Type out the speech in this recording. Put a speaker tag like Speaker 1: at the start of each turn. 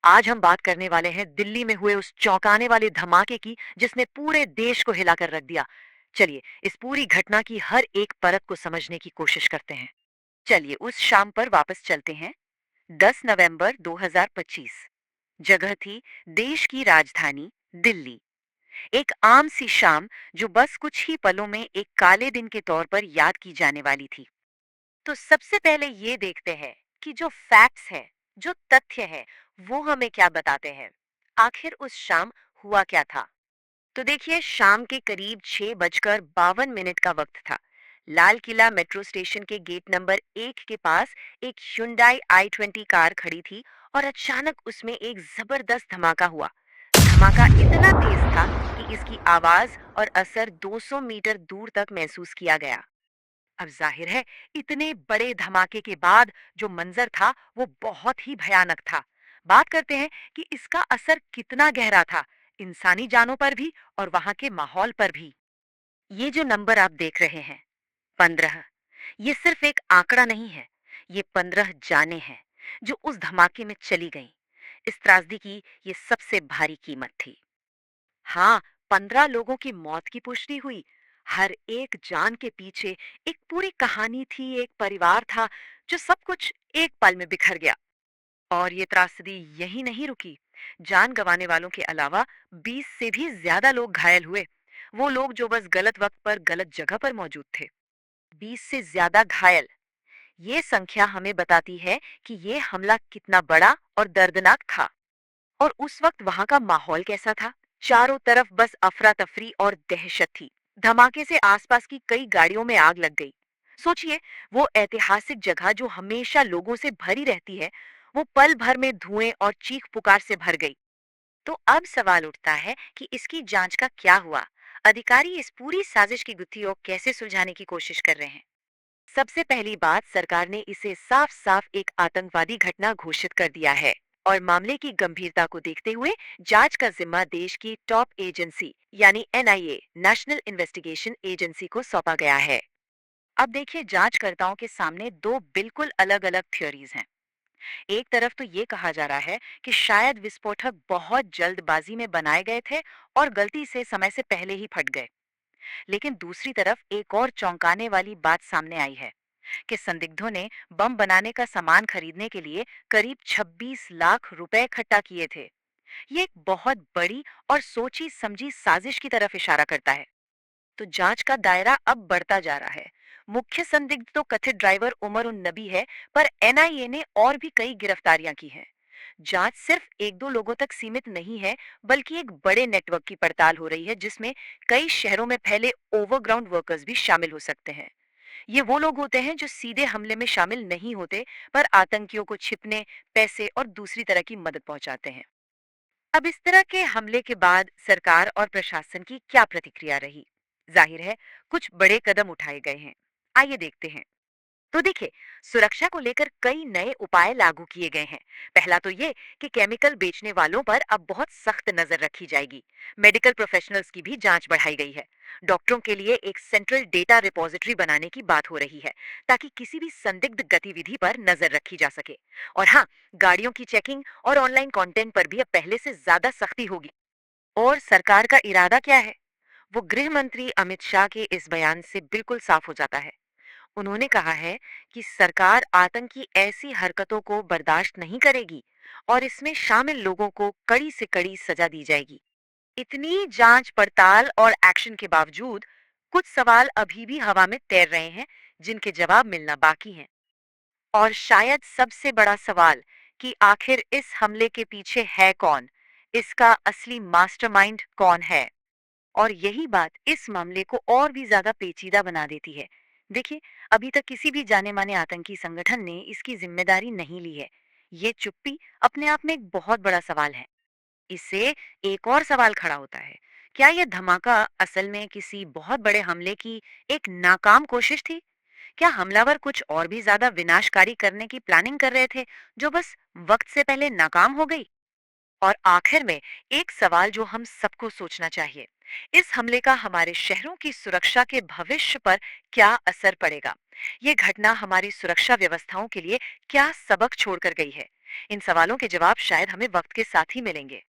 Speaker 1: आज हम बात करने वाले हैं दिल्ली में हुए उस चौंकाने वाले धमाके की जिसने पूरे देश को हिलाकर रख दिया। चलिए इस पूरी घटना की हर एक परत को समझने की कोशिश करते हैं। चलिए उस शाम पर वापस चलते हैं। 10 नवंबर 2025। जगह थी देश की राजधानी दिल्ली। एक आम सी शाम जो बस कुछ ही पलों में एक काले दिन के तौर पर याद की जाने वाली थी। तो सबसे पहले ये देखते हैं कि जो फैक्ट्स है, जो तथ्य है, वो हमें क्या बताते हैं। आखिर उस शाम हुआ क्या था? तो देखिए, शाम के करीब 6:52 का वक्त था। लाल किला मेट्रो स्टेशन के गेट नंबर 1 के पास एक Hyundai i20 कार खड़ी थी और अचानक उसमें एक जबरदस्त धमाका हुआ। धमाका इतना तेज था कि इसकी आवाज और असर 200 मीटर दूर तक महसूस किया गया। अब जाहिर है, इतने बड़े धमाके के बाद जो मंजर था वो बहुत ही भयानक था। बात करते हैं कि इसका असर कितना गहरा था, इंसानी जानों पर भी और वहां के माहौल पर भी। ये जो नंबर आप देख रहे हैं, 15, ये सिर्फ एक आंकड़ा नहीं है। ये 15 जानें हैं जो उस धमाके में चली गईं। इस त्रासदी की ये सबसे भारी कीमत थी। हाँ, 15 लोगों की मौत की पुष्टि हुई। हर एक जान के पीछे एक पूरी कहानी थी, एक परिवार था जो सब कुछ एक पल में बिखर गया। और ये त्रासदी यही नहीं रुकी। जान गंवाने वालों के अलावा 20 से भी ज्यादा लोग घायल हुए। वो लोग जो बस गलत वक्त पर गलत जगह पर मौजूद थे। 20 से ज्यादा घायल। ये संख्या हमें बताती है कि ये हमला कितना बड़ा और दर्दनाक था। और उस वक्त वहां का माहौल कैसा था? चारों तरफ बस अफरा तफरी और दहशत थी। धमाके से आसपास की कई गाड़ियों में आग लग गई। सोचिए, वो ऐतिहासिक जगह जो हमेशा लोगों से भरी रहती है, वो पल भर में धुएं और चीख पुकार से भर गई। तो अब सवाल उठता है कि इसकी जांच का क्या हुआ? अधिकारी इस पूरी साजिश की गुत्थी को कैसे सुलझाने की कोशिश कर रहे हैं? सबसे पहली बात, सरकार ने इसे साफ साफ एक आतंकवादी घटना घोषित कर दिया है। और मामले की गंभीरता को देखते हुए जांच का जिम्मा देश की टॉप एजेंसी यानी NIA, नेशनल इन्वेस्टिगेशन एजेंसी को सौंपा गया है। अब देखिए, जांचकर्ताओं के सामने दो बिल्कुल अलग अलग थ्योरीज हैं। एक तरफ तो ये कहा जा रहा है कि शायद विस्फोटक बहुत जल्दबाजी में बनाए गए थे और गलती से समय से पहले ही फट गए। लेकिन दूसरी तरफ एक और चौंकाने वाली बात सामने आई है कि संदिग्धों ने बम बनाने का सामान खरीदने के लिए करीब 26 लाख रुपए इकट्ठा किए थे। ये एक बहुत बड़ी और सोची समझी साजिश की तरफ इशारा करता है। तो जांच का दायरा अब बढ़ता जा रहा है। मुख्य संदिग्ध तो कथित ड्राइवर उमर उन नबी है, पर NIA ने और भी कई गिरफ्तारियां की हैं। जांच सिर्फ एक दो लोगों तक सीमित नहीं है, बल्कि एक बड़े नेटवर्क की पड़ताल हो रही है जिसमें कई शहरों में फैले ओवरग्राउंड वर्कर्स भी शामिल हो सकते हैं। ये वो लोग होते हैं जो सीधे हमले में शामिल नहीं होते, पर आतंकियों को छिपने, पैसे और दूसरी तरह की मदद पहुंचाते हैं। अब इस तरह के हमले के बाद सरकार और प्रशासन की क्या प्रतिक्रिया रही? जाहिर है, कुछ बड़े कदम उठाए गए हैं। आइए देखते हैं। तो देखिए, सुरक्षा को लेकर कई नए उपाय लागू किए गए हैं। पहला तो ये कि केमिकल बेचने वालों पर अब बहुत सख्त नजर रखी जाएगी। मेडिकल प्रोफेशनल्स की भी जांच बढ़ाई गई है। डॉक्टरों के लिए एक सेंट्रल डेटा रिपोजिटरी बनाने की बात हो रही है, ताकि किसी भी संदिग्ध गतिविधि पर नजर रखी जा सके। और हाँ, गाड़ियों की चेकिंग और ऑनलाइन कंटेंट पर भी अब पहले से ज्यादा सख्ती होगी। और सरकार का इरादा क्या है? वो गृह मंत्री अमित शाह के इस बयान से बिल्कुल साफ हो जाता है। उन्होंने कहा है कि सरकार आतंक की ऐसी हरकतों को बर्दाश्त नहीं करेगी और इसमें शामिल लोगों को कड़ी से कड़ी सजा दी जाएगी। इतनी जांच पड़ताल और एक्शन के बावजूद कुछ सवाल अभी भी हवा में तैर रहे हैं, जिनके जवाब मिलना बाकी हैं। और शायद सबसे बड़ा सवाल कि आखिर इस हमले के पीछे है कौन, इसका असली मास्टरमाइंड कौन है। और यही बात इस मामले को और भी ज्यादा पेचीदा बना देती है। देखिए, अभी तक किसी भी जाने माने आतंकी संगठन ने इसकी जिम्मेदारी नहीं ली है। ये चुप्पी अपने आप में एक बहुत बड़ा सवाल है। इससे एक और सवाल खड़ा होता है, क्या यह धमाका असल में किसी बहुत बड़े हमले की एक नाकाम कोशिश थी? क्या हमलावर कुछ और भी ज्यादा विनाशकारी करने की प्लानिंग कर रहे थे, जो बस वक्त से पहले नाकाम हो गई? और आखिर में एक सवाल जो हम सबको सोचना चाहिए, इस हमले का हमारे शहरों की सुरक्षा के भविष्य पर क्या असर पड़ेगा? ये घटना हमारी सुरक्षा व्यवस्थाओं के लिए क्या सबक छोड़कर गई है? इन सवालों के जवाब शायद हमें वक्त के साथ ही मिलेंगे।